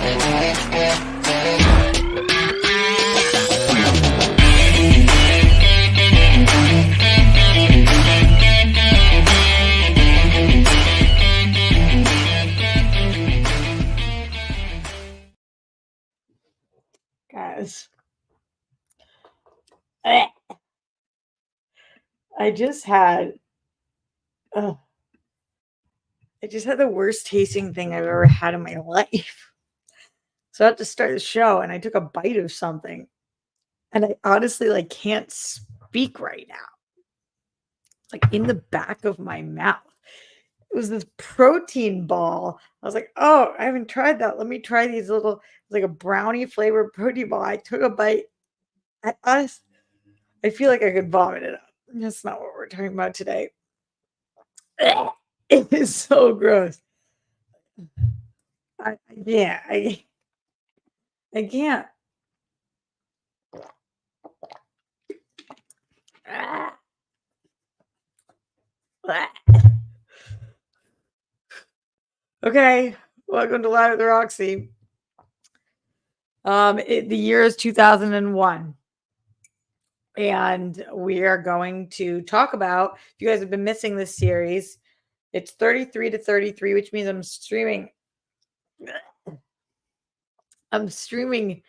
Guys, I just had uh, I just had the worst tasting thing I've ever had in my life. So I had to start the show and I took a bite of something and I honestly like can't speak right now. Like in the back of my mouth. It was this protein ball. I was like, "Oh, I haven't tried that. Let me try these little like a brownie flavored protein ball." I took a bite. I feel like I could vomit it up. That's not what we're talking about today. It is so gross. I can't. I can't. Ah, ah. Okay, welcome to Live at the Roxy. The year is 2001, and we are going to talk about. If you guys have been missing this series, it's 33 to 33, which means I'm streaming. I'm streaming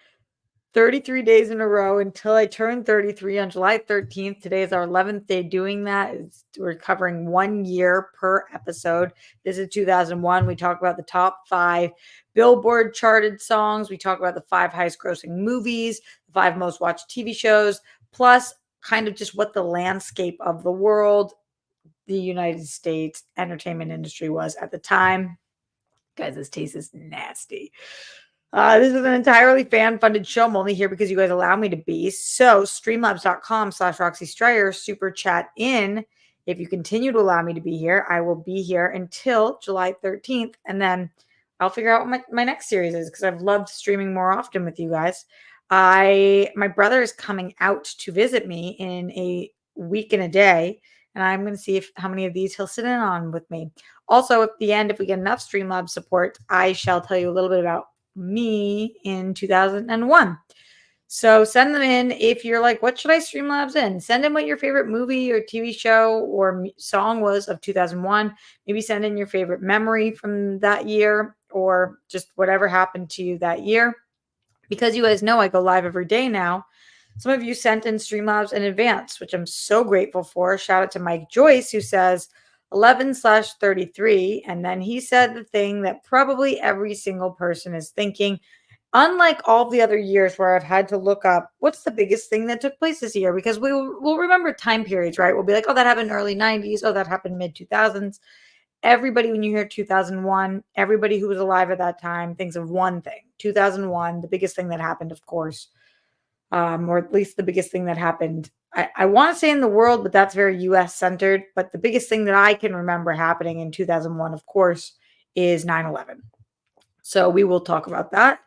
33 days in a row until I turn 33 on July 13th. Today is our 11th day doing that. We're covering 1 year per episode. This is 2001. We talk about the top 5 Billboard charted songs. We talk about the 5 highest grossing movies, the 5 most watched TV shows, plus kind of just what the landscape of the world, the United States entertainment industry was at the time. Guys, this taste is nasty. This is an entirely fan-funded show. I'm only here because you guys allow me to be. So streamlabs.com/Roxy Stryer, super chat in. If you continue to allow me to be here, I will be here until July 13th. And then I'll figure out what my next series is because I've loved streaming more often with you guys. My brother is coming out to visit me in a week and a day. And I'm going to see how many of these he'll sit in on with me. Also, at the end, if we get enough Streamlabs support, I shall tell you a little bit about me in 2001. So send them in if you're like, what should I Streamlabs in? Send in what your favorite movie or TV show or song was of 2001. Maybe send in your favorite memory from that year or just whatever happened to you that year. Because you guys know I go live every day now. Some of you sent in Streamlabs in advance, which I'm so grateful for. Shout out to Mike Joyce, who says 11/33. And then he said the thing that probably every single person is thinking. Unlike all the other years where I've had to look up what's the biggest thing that took place this year, because we'll remember time periods, right? We'll be like, oh, that happened early 90s. Oh, that happened mid 2000s. Everybody, when you hear 2001, everybody who was alive at that time thinks of one thing. 2001, the biggest thing that happened, of course, or at least the biggest thing that happened. I want to say in the world, but that's very US centered. But the biggest thing that I can remember happening in 2001, of course, is 9/11. So we will talk about that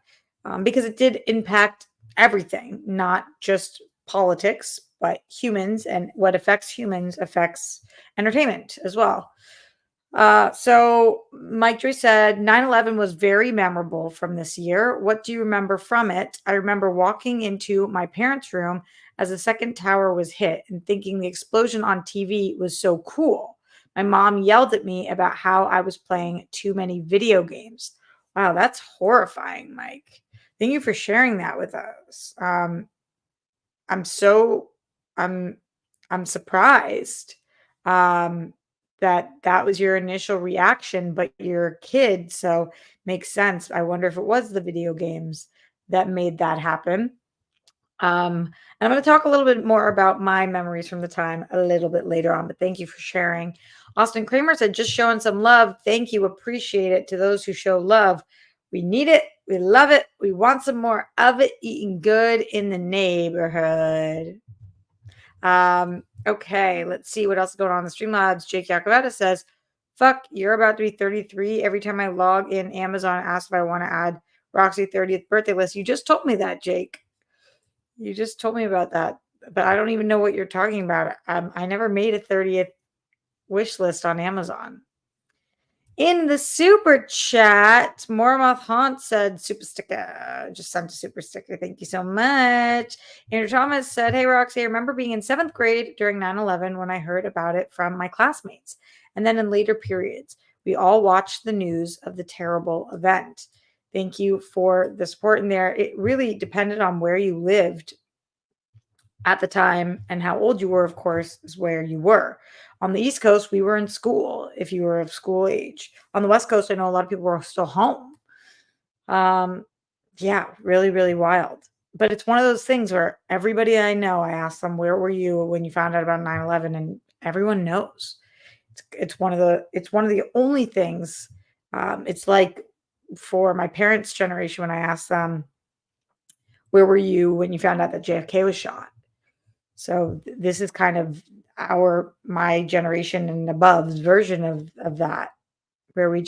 because it did impact everything, not just politics, but humans. And what affects humans affects entertainment as well. So Mike Joy said 9/11 was very memorable from this year. What do you remember from it? I remember walking into my parents' room as the second tower was hit and thinking the explosion on TV was so cool. My mom yelled at me about how I was playing too many video games. Wow, that's horrifying, Mike. Thank you for sharing that with us. I'm so I'm I'm surprised. Um, that was your initial reaction, but you're a kid, so makes sense. I wonder if it was the video games that made that happen. And I'm going to talk a little bit more about my memories from the time a little bit later on, but thank you for sharing. Austin Kramer said, just showing some love. Thank you. Appreciate it to those who show love. We need it. We love it. We want some more of it. Eating good in the neighborhood. Okay, let's see what else is going on in the Streamlabs. Jake Yakavetta says, fuck, you're about to be 33. Every time I log in, Amazon asks if I want to add Roxy 30th birthday list. You just told me that, Jake. You just told me about that, but I don't even know what you're talking about. I never made a 30th wish list on Amazon. In the super chat, Mormoth Haunt said, super sticker. Just sent a super sticker. Thank you so much. Andrew Thomas said, hey, Roxy, I remember being in 7th grade during 9/11 when I heard about it from my classmates. And then in later periods, we all watched the news of the terrible event. Thank you for the support in there. It really depended on where you lived at the time and how old you were, of course, is where you were. On the East Coast, we were in school if you were of school age. On the West Coast, I know a lot of people were still home. Um, yeah, really, really wild. But it's one of those things where everybody I know, I ask them, where were you when you found out about 9/11? And everyone knows. It's one of the only things. It's like for my parents' generation when I asked them, where were you when you found out that JFK was shot? So this is kind of my generation and above's version of that, where we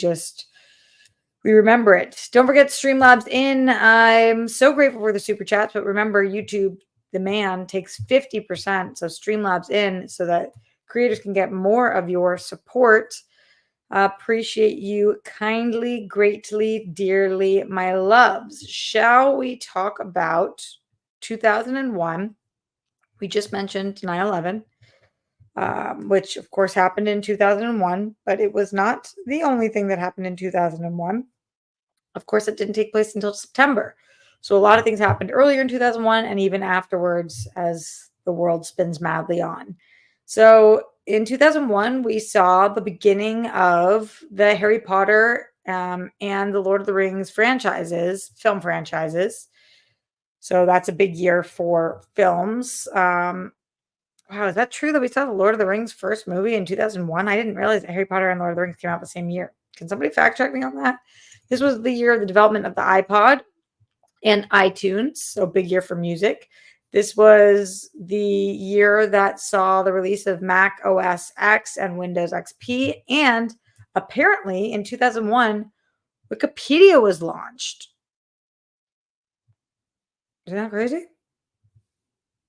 remember it. Don't forget Streamlabs in. I'm so grateful for the super chats, but remember YouTube, the man takes 50%. So Streamlabs in so that creators can get more of your support. Appreciate you kindly, greatly, dearly, my loves. Shall we talk about 2001? We just mentioned 9/11, which of course happened in 2001, but it was not the only thing that happened in 2001. Of course, it didn't take place until September. So a lot of things happened earlier in 2001 and even afterwards as the world spins madly on. So in 2001, we saw the beginning of the Harry Potter and the Lord of the Rings film franchises. So that's a big year for films. Wow, is that true that we saw the Lord of the Rings first movie in 2001? I didn't realize that Harry Potter and Lord of the Rings came out the same year. Can somebody fact check me on that? This was the year of the development of the iPod and iTunes, so big year for music. This was the year that saw the release of Mac OS X and Windows XP, and apparently in 2001, Wikipedia was launched. Isn't that crazy?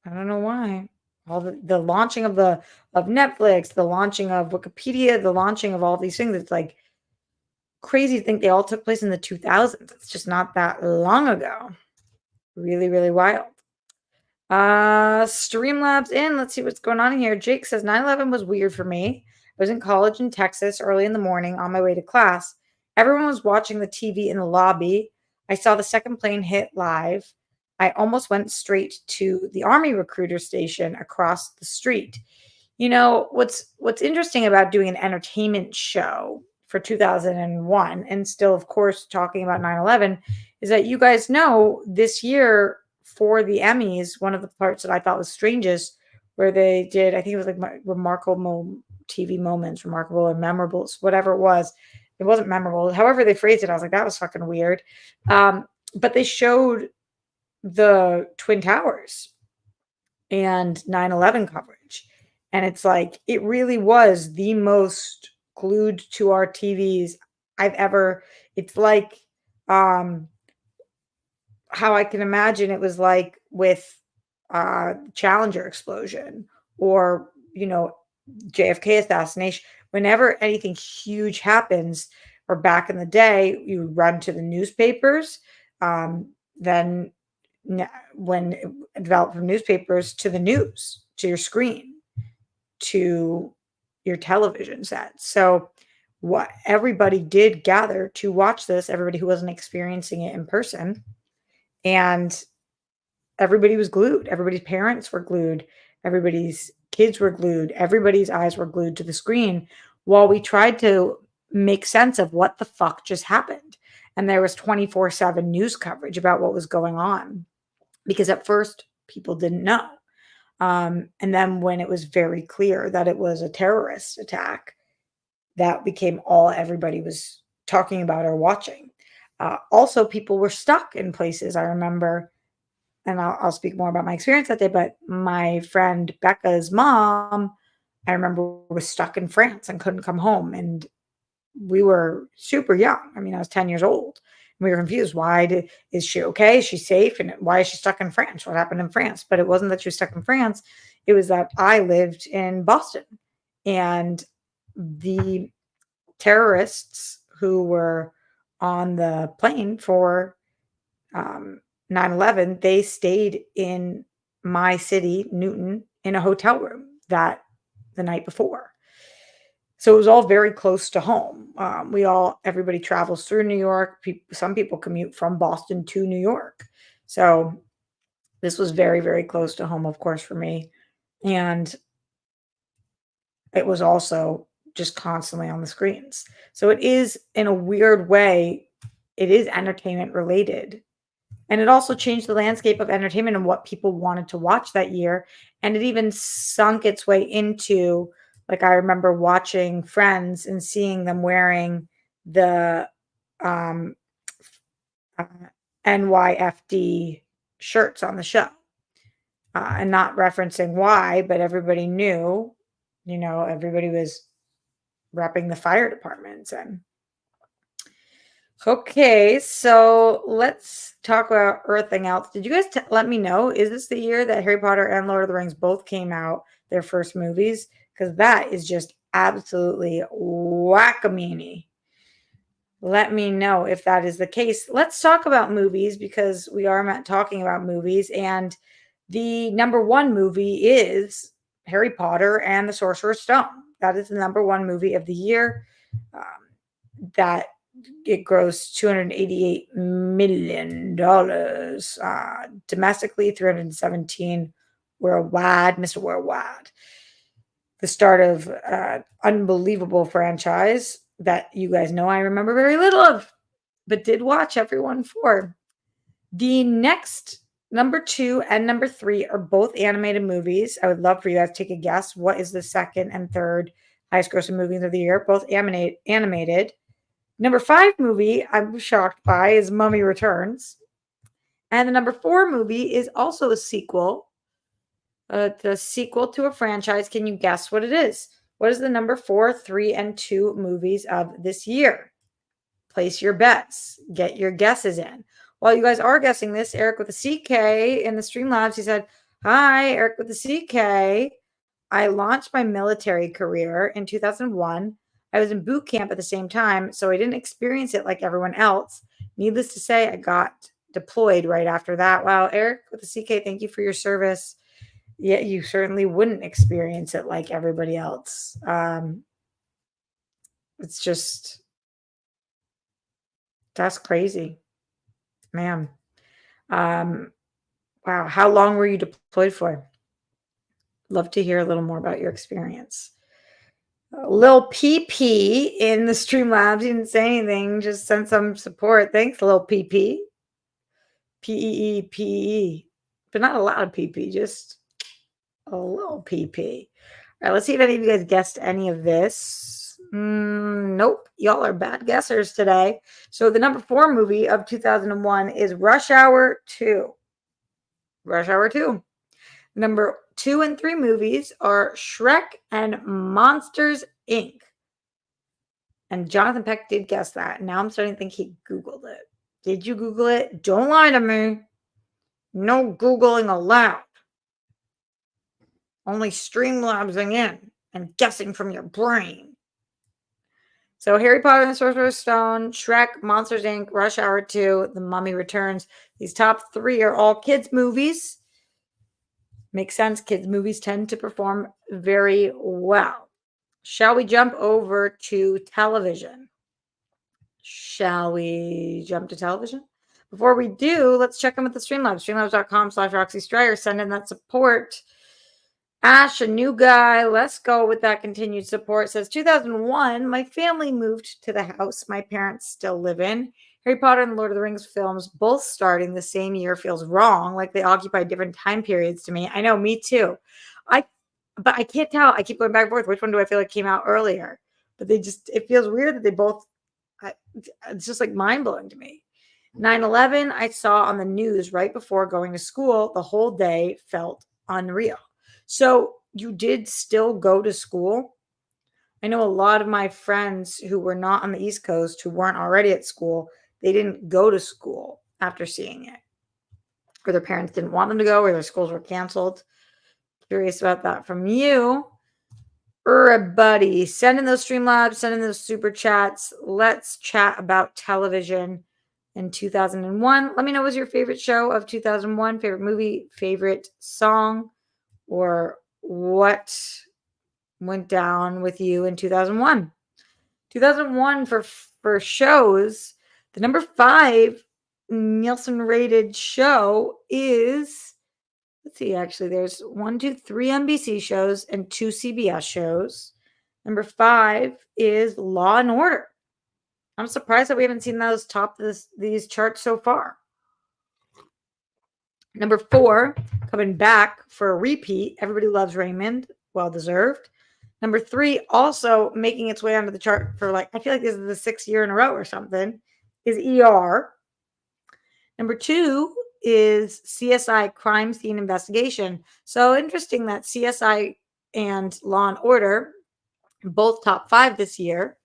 I don't know why. All the launching of Netflix, the launching of Wikipedia, the launching of all these things. It's like crazy to think they all took place in the 2000s. It's just not that long ago. Really, really wild. Streamlabs in. Let's see what's going on here. Jake says 9/11 was weird for me. I was in college in Texas early in the morning on my way to class. Everyone was watching the TV in the lobby. I saw the second plane hit live. I almost went straight to the Army recruiter station across the street. You know, what's interesting about doing an entertainment show for 2001 and still of course talking about 9/11 is that you guys know this year for the Emmys, one of the parts that I thought was strangest where they did, I think it was like remarkable TV moments, remarkable and memorables, whatever it was. It wasn't memorable. However they phrased it, I was like, that was fucking weird. But they showed the Twin Towers and 9/11 coverage. And it's like, it really was the most glued to our TVs I've ever. It's like how I can imagine it was like with Challenger explosion or, JFK assassination. Whenever anything huge happens, or back in the day, you run to the newspapers. Then when it developed from newspapers to the news, to your screen, to your television set. So what everybody did gather to watch this, everybody who wasn't experiencing it in person, and everybody was glued. Everybody's parents were glued. Everybody's kids were glued. Everybody's eyes were glued to the screen while we tried to make sense of what the fuck just happened. And there was 24/7 news coverage about what was going on because at first people didn't know. And then when it was very clear that it was a terrorist attack, that became all everybody was talking about or watching. Also, people were stuck in places. I remember, and I'll speak more about my experience that day, but my friend Becca's mom, I remember, was stuck in France and couldn't come home. And we were super young. I mean, I was 10 years old. We were confused. Is she okay? Is she safe? And why is she stuck in France? What happened in France? But it wasn't that she was stuck in France. It was that I lived in Boston. And the terrorists who were on the plane for 9/11, they stayed in my city, Newton, in a hotel room that the night before. So it was all very close to home. Everybody travels through New York. Some people commute from Boston to New York. So this was very, very close to home, of course, for me. And it was also just constantly on the screens. So it is, in a weird way, it is entertainment related. And it also changed the landscape of entertainment and what people wanted to watch that year. And it even sunk its way into, like, I remember watching Friends and seeing them wearing the um, uh, NYFD shirts on the show. And not referencing why, but everybody knew, everybody was repping the fire departments. And okay, so let's talk about everything else. Did you guys let me know, is this the year that Harry Potter and Lord of the Rings both came out, their first movies? Because that is just absolutely whack-a-meanie. Let me know if that is the case. Let's talk about movies, because we are talking about movies, and the number one movie is Harry Potter and the Sorcerer's Stone. That is the number one movie of the year. That it grossed $288 million. Domestically, 317 worldwide, Mr. Worldwide. The start of unbelievable franchise that you guys know I remember very little of, but did watch everyone for. The next number 2 and number 3 are both animated movies. I would love for you guys to take a guess. What is the second and third highest grossing movies of the year? Both animated. Number 5 movie I'm shocked by is Mummy Returns. And the number 4 movie is also a sequel. The sequel to a franchise. Can you guess what it is? What is the number 4, 3, and 2 movies of this year? Place your bets. Get your guesses in. While you guys are guessing this, Eric with a CK in the Streamlabs, he said, "Hi, Eric with the CK. I launched my military career in 2001. I was in boot camp at the same time, so I didn't experience it like everyone else. Needless to say, I got deployed right after that." Wow, Eric with the CK, thank you for your service. Yeah, you certainly wouldn't experience it like everybody else. It's just, that's crazy, man. Wow, how long were you deployed for? Love to hear a little more about your experience. Lil PP in the Streamlabs, he didn't say anything, just sent some support. Thanks, Lil PP. P-E-E-P-E. But not a lot of PP, just a little PP. All right, let's see if any of you guys guessed any of this. Nope, y'all are bad guessers today. So the number 4 movie of 2001 is Rush Hour 2. Rush Hour 2. Number 2 and 3 movies are Shrek and Monsters, Inc. And Jonathan Peck did guess that. Now I'm starting to think he Googled it. Did you Google it? Don't lie to me. No Googling allowed. Only Streamlabsing in and guessing from your brain. So Harry Potter and the Sorcerer's Stone, Shrek, Monsters, Inc., Rush Hour 2, The Mummy Returns. These top 3 are all kids' movies. Makes sense. Kids' movies tend to perform very well. Shall we jump over to television? Shall we jump to television? Before we do, let's check in with the Streamlabs. Streamlabs.com/Roxy Stryer. Send in that support. Ash, a new guy. Let's go with that continued support. Says 2001, my family moved to the house my parents still live in. Harry Potter and Lord of the Rings films both starting the same year feels wrong, like they occupy different time periods to me. I know, me too. But I can't tell. I keep going back and forth. Which one do I feel like came out earlier? But it feels weird that they both, it's just like mind-blowing to me. 9/11, I saw on the news right before going to school. The whole day felt unreal. So you did still go to school? I know a lot of my friends who were not on the East Coast, who weren't already at school, they didn't go to school after seeing it. Or their parents didn't want them to go, or their schools were canceled. Curious about that from you. Everybody, send in those Streamlabs, send in those super chats. Let's chat about television in 2001. Let me know what was your favorite show of 2001, favorite movie, favorite song, or what went down with you in 2001. 2001 for shows, the number 5 Nielsen rated show is, let's see, actually, there's 1, 2, 3 NBC shows and 2 CBS shows. Number 5 is Law and Order. I'm surprised that we haven't seen those top these charts so far. Number 4, coming back for a repeat, Everybody Loves Raymond, well deserved. Number 3, also making its way onto the chart for I feel like this is the 6th year in a row or something, is ER. Number 2 is CSI Crime Scene Investigation. So interesting that CSI and Law and Order both top 5 this year,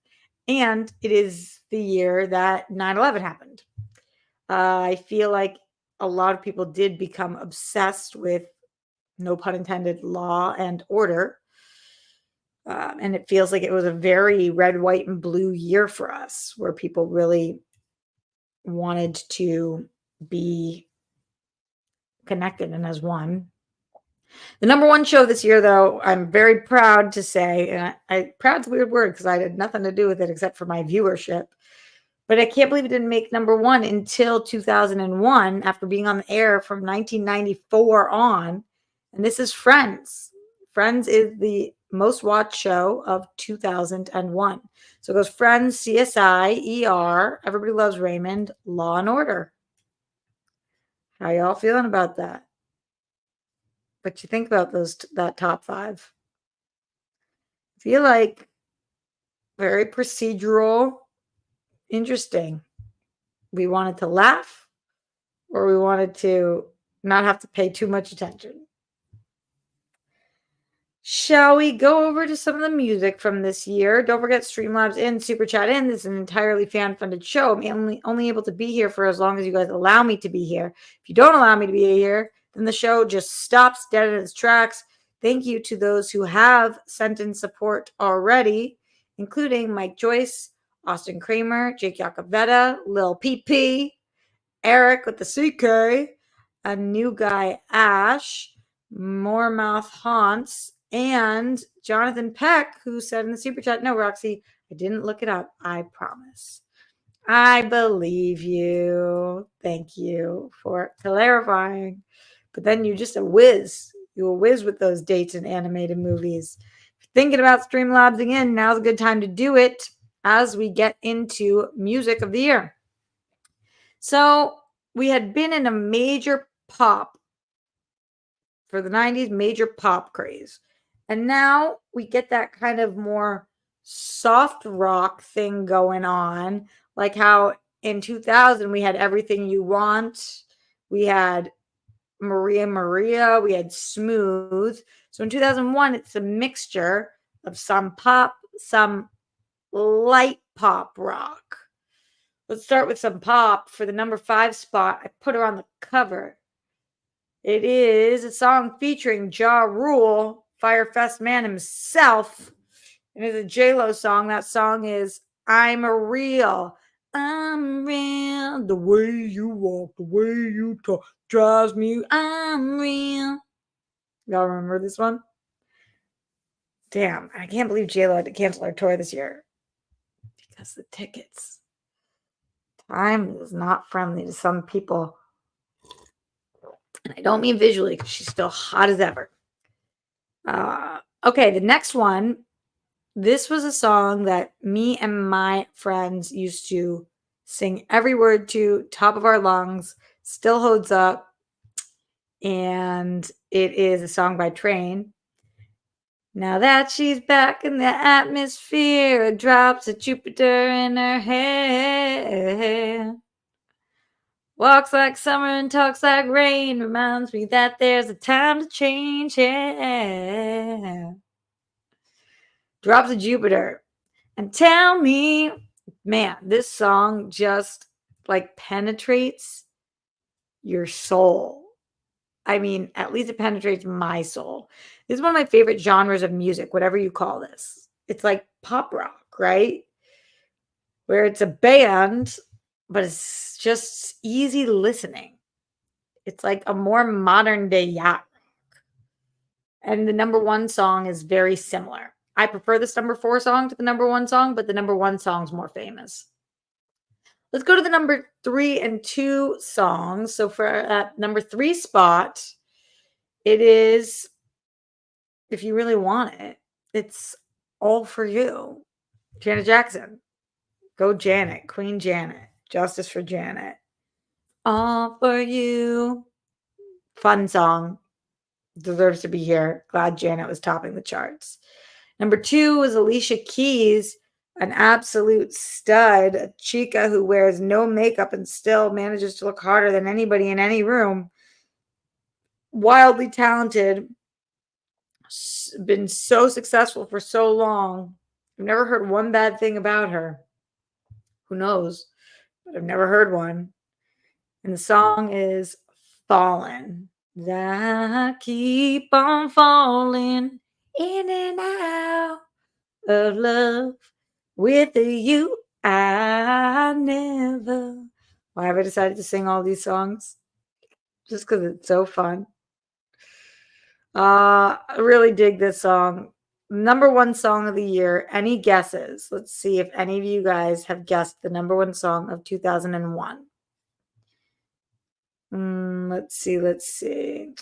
and it is the year that 9/11 happened. I feel like a lot of people did become obsessed with, no pun intended, law and order. And it feels like it was a very red, white, and blue year for us, where people really wanted to be connected and as one. The number 1 show this year, though, I'm very proud to say, and proud's a weird word because I had nothing to do with it except for my viewership, but I can't believe it didn't make number 1 until 2001, after being on the air from 1994 on, and this is Friends. Friends is the most watched show of 2001. So it goes Friends, CSI, ER, Everybody Loves Raymond, Law and Order. How y'all feeling about that? What you think about that top 5? I feel like very procedural, interesting. We wanted to laugh, or we wanted to not have to pay too much attention. Shall we go over to some of the music from this year? Don't forget Streamlabs in, Super Chat in. This is an entirely fan-funded show. I'm only able to be here for as long as you guys allow me to be here. If you don't allow me to be here, then the show just stops dead in its tracks. Thank you to those who have sent in support already, including Mike Joyce, Austin Kramer, Jake Yacovetta, Lil PP, Eric with the CK, a new guy, Ash, Moremouth Haunts, and Jonathan Peck, who said in the super chat, no, Roxy, I didn't look it up. I promise. I believe you. Thank you for clarifying. But then you're just a whiz. You're a whiz with those dates in animated movies. If you're thinking about Streamlabs again, now's a good time to do it as we get into music of the year. So we had been in a major pop for the 90s, major pop craze. And now we get that kind of more soft rock thing going on, like how in 2000 we had Everything You Want, we had Maria Maria, we had Smooth. So in 2001, it's a mixture of some pop, some light pop rock. Let's start with some pop. For the number 5 spot, I put her on the cover. It is a song featuring Ja Rule, Firefest man himself. And it's a J-Lo song. That song is I'm a Real. I'm real. The way you walk, the way you talk drives me. I'm real. Y'all remember this one? Damn, I can't believe J-Lo had to cancel her tour this year because the tickets. Time is not friendly to some people. And I don't mean visually because she's still hot as ever. Okay, the next one. This was a song that me and my friends used to sing every word to, top of our lungs, still holds up. And it is a song by Train. Now that she's back in the atmosphere, drops of Jupiter in her hair. Walks like summer and talks like rain, reminds me that there's a time to change. Yeah. Drops of Jupiter. And tell me, man, this song just penetrates your soul. I mean, at least it penetrates my soul. This is one of my favorite genres of music, whatever you call this. It's like pop rock, right? Where it's a band, but it's just easy listening. It's like a more modern day yacht. And the number one song is very similar. I prefer this number 4 song to the number 1 song, but the number 1 song's more famous. Let's go to the number 3 and 2 songs. So for number 3 spot, it is If You Really Want It. It's All For You. Janet Jackson. Go Janet. Queen Janet. Justice for Janet. All For You. Fun song. Deserves to be here. Glad Janet was topping the charts. Number 2 was Alicia Keys, an absolute stud, a chica who wears no makeup and still manages to look hotter than anybody in any room. Wildly talented, been so successful for so long. I've never heard one bad thing about her. Who knows? But I've never heard one. And the song is Fallen. I keep on falling in and out of love with you. I never. Why have I decided to sing all these songs? Just because it's so fun. I really dig this song. Number 1 song of the year. Any guesses? Let's see if any of you guys have guessed the number 1 song of 2001. Let's see.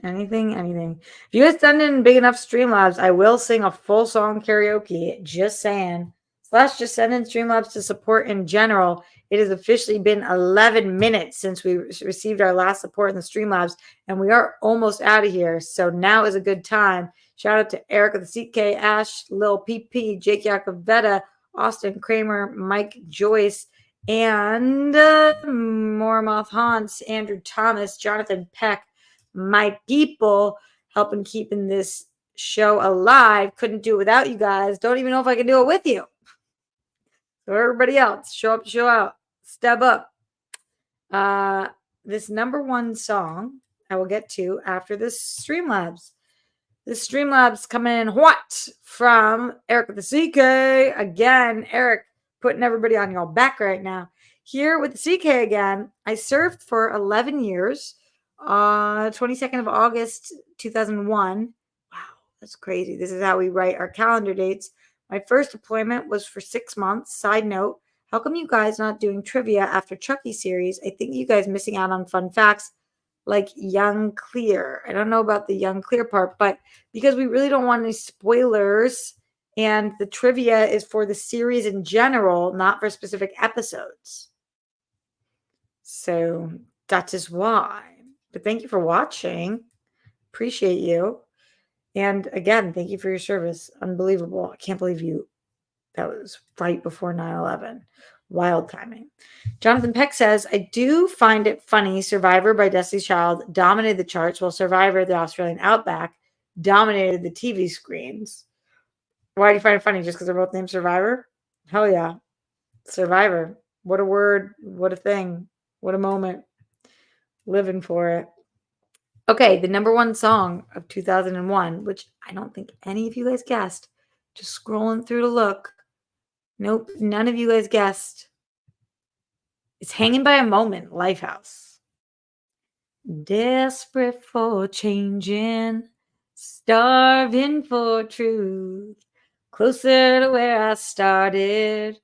Anything. If you guys send in big enough Streamlabs, I will sing a full song karaoke. Just saying. / just send in Streamlabs to support in general. It has officially been 11 minutes since we received our last support in the Streamlabs, and we are almost out of here. So now is a good time. Shout out to Eric of the CK, Ash, Lil PP, Jake Yacovetta, Austin Kramer, Mike Joyce, and Mormoth Hans, Andrew Thomas, Jonathan Peck, my people helping keeping this show alive. Couldn't do it without you guys. Don't even know if I can do it with you. So everybody else, show up, show out, step up. This number 1 song I will get to after this Streamlabs. This Streamlabs coming in what from Eric with the CK again. Eric putting everybody on your back right now. Here with the CK again. I served for 11 years. 22nd of August 2001. Wow, that's crazy. This is how we write our calendar dates. My first deployment was for 6 months. Side note, how come you guys not doing trivia after Chucky series? I think you guys missing out on fun facts like Young Clear. I don't know about the Young Clear part, but because we really don't want any spoilers, and the trivia is for the series in general, not for specific episodes. So that is why. But thank you for watching. Appreciate you. And again, thank you for your service. Unbelievable. I can't believe you. That was right before 9/11. Wild timing. Jonathan Peck says, I do find it funny Survivor by Destiny's Child dominated the charts while Survivor, the Australian Outback, dominated the TV screens. Why do you find it funny? Just because they're both named Survivor? Hell yeah. Survivor. What a word. What a thing. What a moment. Living for it. Okay, the number 1 song of 2001, which I don't think any of you guys guessed. Just scrolling through to look. Nope, none of you guys guessed. It's Hanging by a Moment, Lifehouse. Desperate for changing, starving for truth, closer to where I started.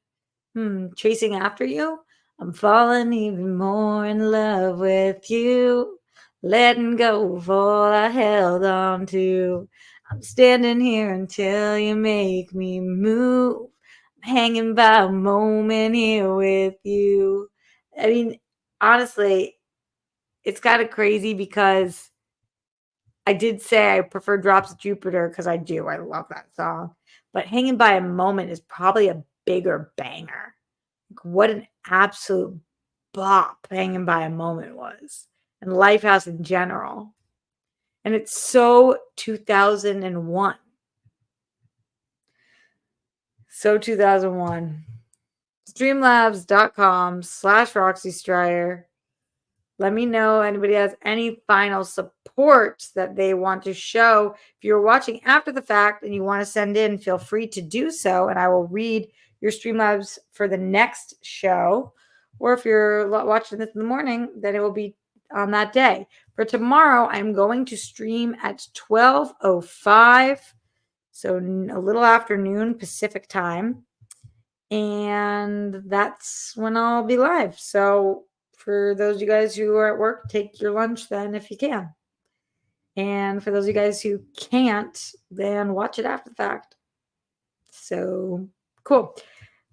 Chasing after you? I'm falling even more in love with you. Letting go of all I held on to. I'm standing here until you make me move. I'm hanging by a moment here with you. I mean, honestly, it's kind of crazy because I did say I prefer Drops of Jupiter because I do. I love that song. But Hanging by a Moment is probably a bigger banger. What an absolute bop Hanging by a Moment was. And Lifehouse in general. And it's so 2001. So 2001. Streamlabs.com/Roxy Stryer. Let me know anybody has any final support that they want to show. If you're watching after the fact and you want to send in, feel free to do so, and I will read your Streamlabs for the next show. Or if you're watching this in the morning, then it will be on that day. For tomorrow, I'm going to stream at 12:05, so a little afternoon Pacific time, and that's when I'll be live. So for those of you guys who are at work, take your lunch then if you can. And for those of you guys who can't, then watch it after the fact. So cool.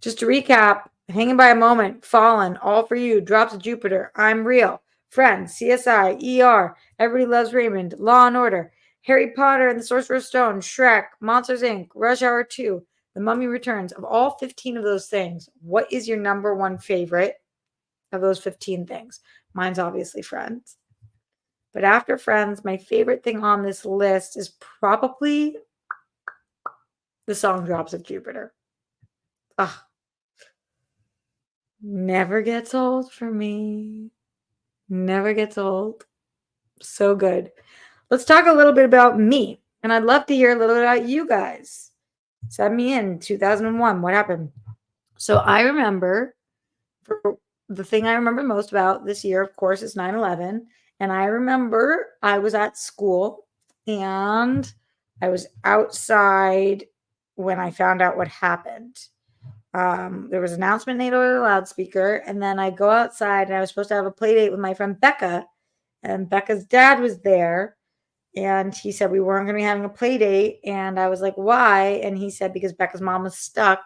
Just to recap, Hanging by a Moment, Fallen, All for You, Drops of Jupiter, I'm Real, Friends, CSI, ER, Everybody Loves Raymond, Law and Order, Harry Potter and the Sorcerer's Stone, Shrek, Monsters Inc., Rush Hour 2, The Mummy Returns. Of all 15 of those things, what is your number one favorite of those 15 things? Mine's obviously Friends. But after Friends, my favorite thing on this list is probably the song Drops of Jupiter. Ugh. Never gets old for me. Never gets old. So good. Let's talk a little bit about me. And I'd love to hear a little bit about you guys. Send me in 2001. What happened? So I remember, the thing I remember most about this year, of course, is 9/11. And I remember I was at school and I was outside when I found out what happened. There was an announcement made over the loudspeaker, and then I go outside and I was supposed to have a play date with my friend Becca, and Becca's dad was there, and he said we weren't going to be having a play date, and I was like, why? And he said because Becca's mom was stuck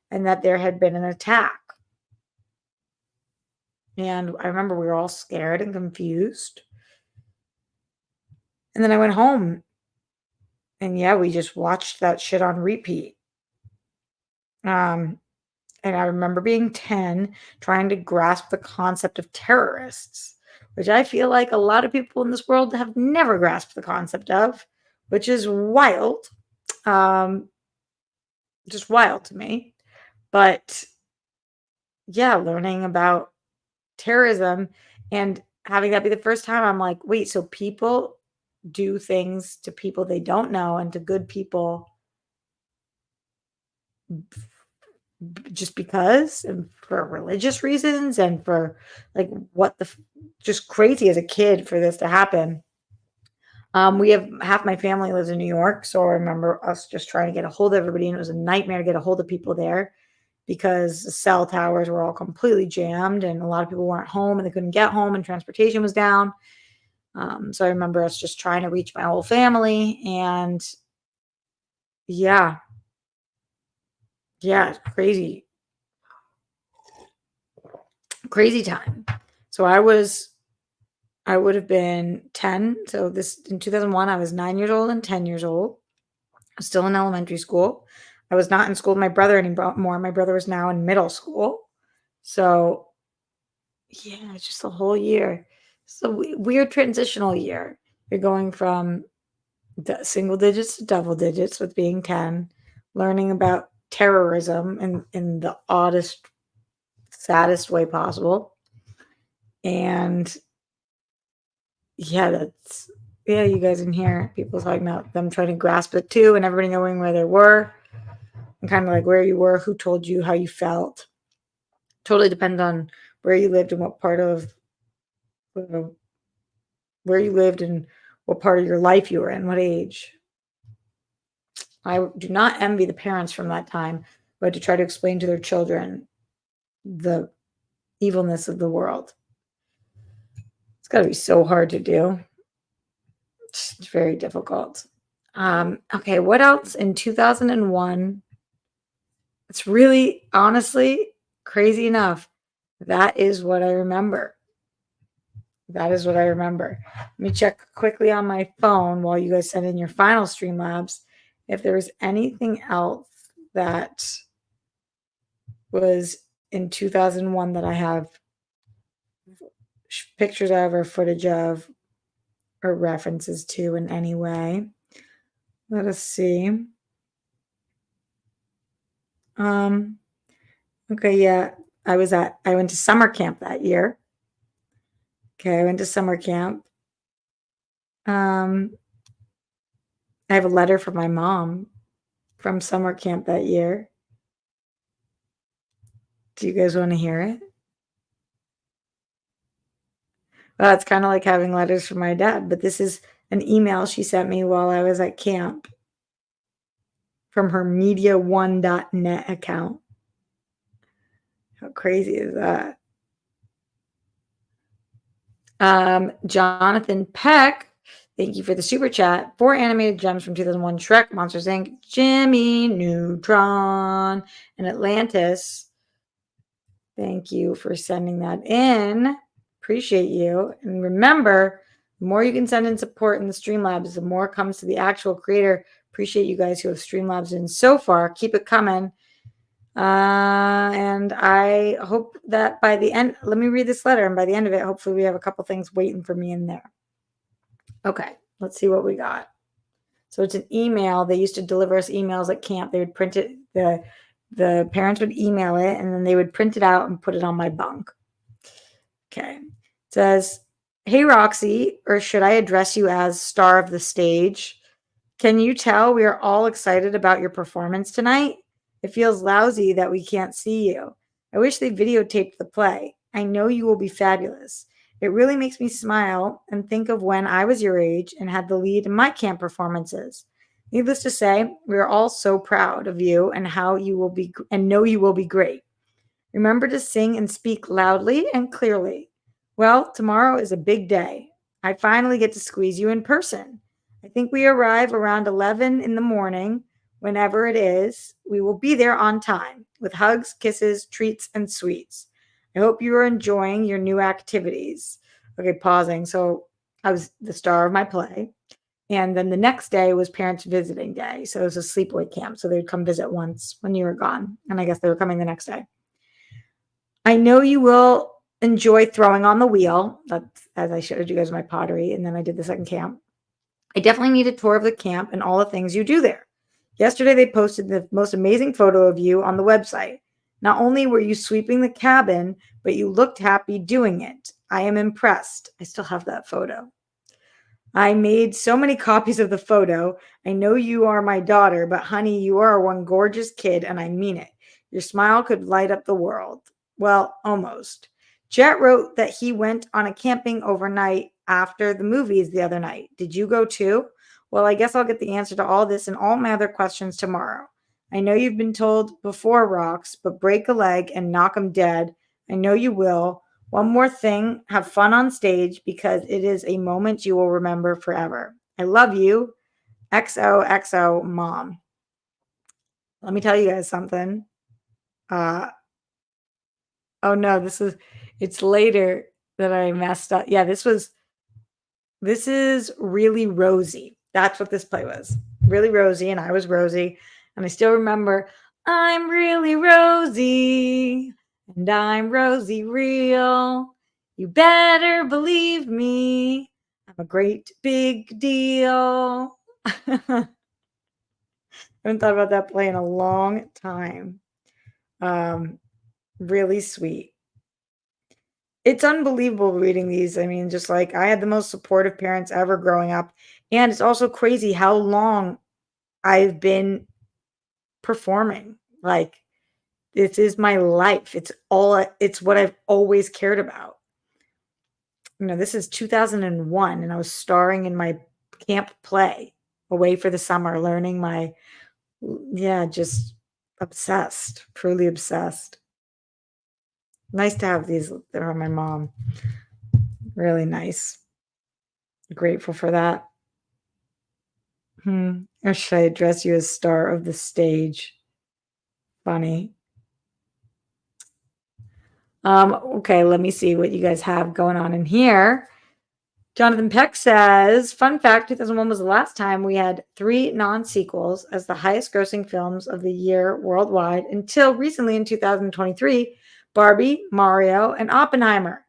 and that there had been an attack. And I remember we were all scared and confused. And then I went home, and yeah, we just watched that shit on repeat. And I remember being 10, trying to grasp the concept of terrorists, which I feel like a lot of people in this world have never grasped the concept of, which is wild. Just wild to me. But yeah, learning about terrorism and having that be the first time, I'm like, wait, so people do things to people they don't know and to good people just because, and for religious reasons, and for like what the just crazy as a kid for this to happen. We have half my family lives in New York, so I remember us just trying to get a hold of everybody, and it was a nightmare to get a hold of people there because the cell towers were all completely jammed, and a lot of people weren't home and they couldn't get home, and transportation was down. So I remember us just trying to reach my whole family, and yeah, crazy, crazy time. So I would have been 10. So this in 2001, I was 9 years old and 10 years old. I was still in elementary school. I was not in school with my brother anymore. My brother was now in middle school. So yeah, it's just a whole year. It's a weird transitional year. You're going from single digits to double digits with being 10, learning about terrorism in the oddest, saddest way possible. And yeah, you guys in here, people talking about them trying to grasp it too, and everybody knowing where they were, and kind of like where you were, who told you how you felt. Totally depends on where you lived and what part of where you lived and what part of your life you were in, what age. I do not envy the parents from that time who had to try to explain to their children the evilness of the world. It's got to be so hard to do. It's very difficult. Okay, what else in 2001? It's really, honestly, crazy enough. That is what I remember. That is what I remember. Let me check quickly on my phone while you guys send in your final Streamlabs if there was anything else that was in 2001 that I have pictures of or footage of or references to in any way. Let us see. Okay, yeah. I went to summer camp that year. Okay, I went to summer camp. I have a letter from my mom from summer camp that year. Do you guys want to hear it? Well, it's kind of like having letters from my dad, but this is an email she sent me while I was at camp from her media1.net account. How crazy is that? Jonathan Peck, thank you for the super chat. 4 animated gems from 2001: Shrek, Monsters Inc., Jimmy Neutron, and Atlantis. Thank you for sending that in. Appreciate you. And remember, the more you can send in support in the Streamlabs, the more comes to the actual creator. Appreciate you guys who have Streamlabs in so far. Keep it coming. And I hope that by the end, let me read this letter. And by the end of it, hopefully we have a couple things waiting for me in there. Okay, let's see what we got. So it's an email. They used to deliver us emails at camp. They would print it. The parents would email it, and then they would print it out and put it on my bunk. Okay. It says, "Hey, Roxy, or should I address you as star of the stage? Can you tell we are all excited about your performance tonight? It feels lousy that we can't see you. I wish they videotaped the play. I know you will be fabulous. It really makes me smile and think of when I was your age and had the lead in my camp performances. Needless to say, we are all so proud of you and how you will be and know you will be great. Remember to sing and speak loudly and clearly. Well, tomorrow is a big day. I finally get to squeeze you in person. I think we arrive around 11 in the morning. Whenever it is, we will be there on time with hugs, kisses, treats, and sweets. I hope you are enjoying your new activities." Okay, pausing. So I was the star of my play. And then the next day was parents visiting day. So it was a sleepaway camp. So they would come visit once when you were gone. And I guess they were coming the next day. "I know you will enjoy throwing on the wheel." That's as I showed you guys my pottery. And then I did the second camp. "I definitely need a tour of the camp and all the things you do there. Yesterday, they posted the most amazing photo of you on the website. Not only were you sweeping the cabin, but you looked happy doing it. I am impressed." I still have that photo. "I made so many copies of the photo. I know you are my daughter, but honey, you are one gorgeous kid, and I mean it. Your smile could light up the world." Well, almost. Jet wrote that he went on a camping overnight after the movies the other night. Did you go too? Well, I guess I'll get the answer to all this and all my other questions tomorrow. I know you've been told before, Rocks, but break a leg and knock 'em dead. I know you will. One more thing, have fun on stage because it is a moment you will remember forever. I love you. XOXO Mom. Let me tell you guys something. Oh no, it's later that I messed up. Yeah, this is Really Rosie. That's what this play was. Really Rosie, and I was Rosie. And I still remember, I'm really Rosie, and I'm Rosie real. You better believe me. I'm a great big deal. I haven't thought about that play in a long time. Really sweet. It's unbelievable reading these. I mean, just like I had the most supportive parents ever growing up. And it's also crazy how long I've been performing. Like, this is my life. It's what I've always cared about. This is 2001, and I was starring in my camp play, Away for the Summer, learning just obsessed, truly obsessed. Nice to have these. They're on my mom. Really nice. Grateful for that. Or should I address you as star of the stage? Funny. Okay, let me see what you guys have going on in here. Jonathan Peck says, fun fact, 2001 was the last time we had 3 non-sequels as the highest grossing films of the year worldwide until recently in 2023, Barbie, Mario, and Oppenheimer.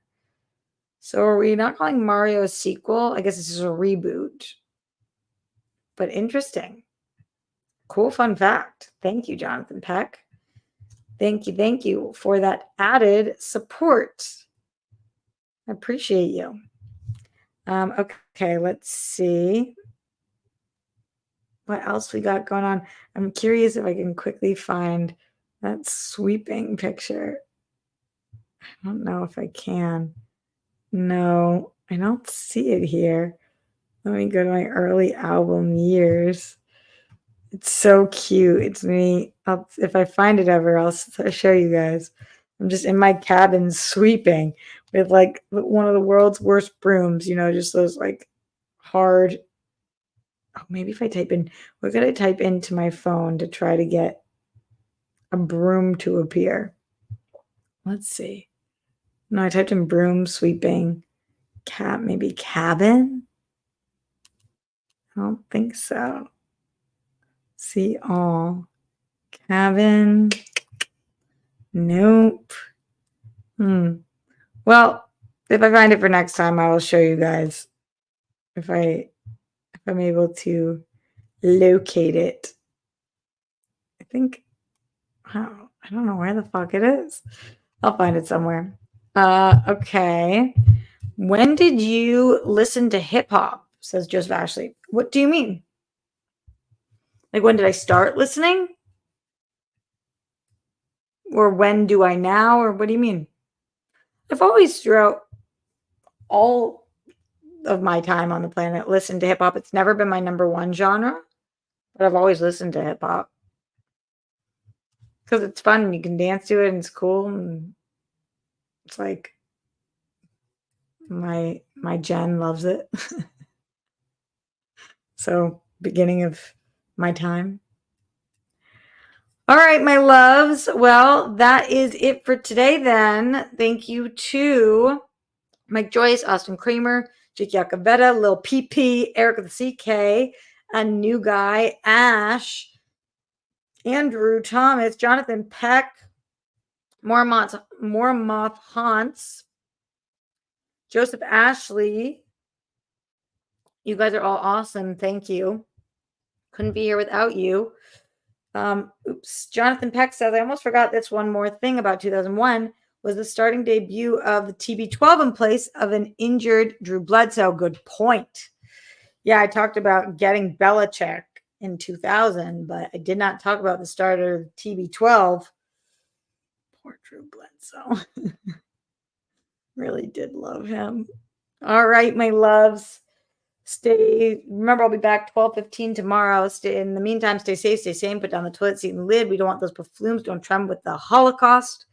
So are we not calling Mario a sequel? I guess this is a reboot. But interesting. Cool fun fact. Thank you, Jonathan Peck. Thank you for that added support. I appreciate you. Okay, let's see what else we got going on. I'm curious if I can quickly find that sweeping picture. I don't know if I can. No, I don't see it here. Let me go to my early album years. It's so cute. It's me. If I find it ever, I'll show you guys. I'm just in my cabin sweeping with like one of the world's worst brooms, just those like hard. Oh, maybe if I type in, what could I type into my phone to try to get a broom to appear? Let's see. No, I typed in broom sweeping cat, maybe cabin. I don't think so. See all cabin. Nope. Well, if I find it for next time, I will show you guys if I'm able to locate it. I think I don't know where the fuck it is. I'll find it somewhere. Okay. When did you listen to hip hop? Says Joseph Ashley. What do you mean? Like when did I start listening? Or when do I now? Or what do you mean? I've always throughout all of my time on the planet listened to hip hop. It's never been my number one genre, but I've always listened to hip hop because it's fun and you can dance to it and it's cool and it's like my Jen loves it. So beginning of my time. All right, my loves. Well, that is it for today then. Thank you to Mike Joyce, Austin Kramer, Jake Yakavetta, Lil PP, Eric with the CK, a new guy, Ash, Andrew Thomas, Jonathan Peck, Mormoth Haunts, Joseph Ashley. You guys are all awesome. Thank you. Couldn't be here without you. Jonathan Peck says, I almost forgot this one more thing about 2001 was the starting debut of the TB12 in place of an injured Drew Bledsoe. Good point. Yeah, I talked about getting Belichick in 2000, but I did not talk about the starter of TB12. Poor Drew Bledsoe. Really did love him. All right, my loves. Remember, I'll be back 12:15 tomorrow. In the meantime, stay safe, stay sane, put down the toilet seat and lid. We don't want those buffoons. Don't tremble with the Holocaust.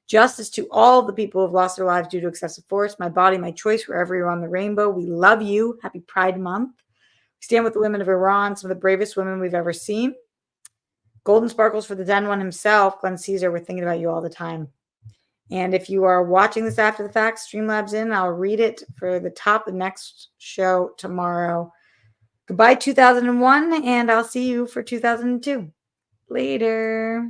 Justice to all the people who have lost their lives due to excessive force. My body, my choice, wherever you're on the rainbow. We love you. Happy Pride Month. Stand with the women of Iran, some of the bravest women we've ever seen. Golden sparkles for the Den one himself, Glenn Caesar. We're thinking about you all the time. And if you are watching this after the fact, Streamlabs in, I'll read it for the top of the next show tomorrow. Goodbye, 2001, and I'll see you for 2002. Later.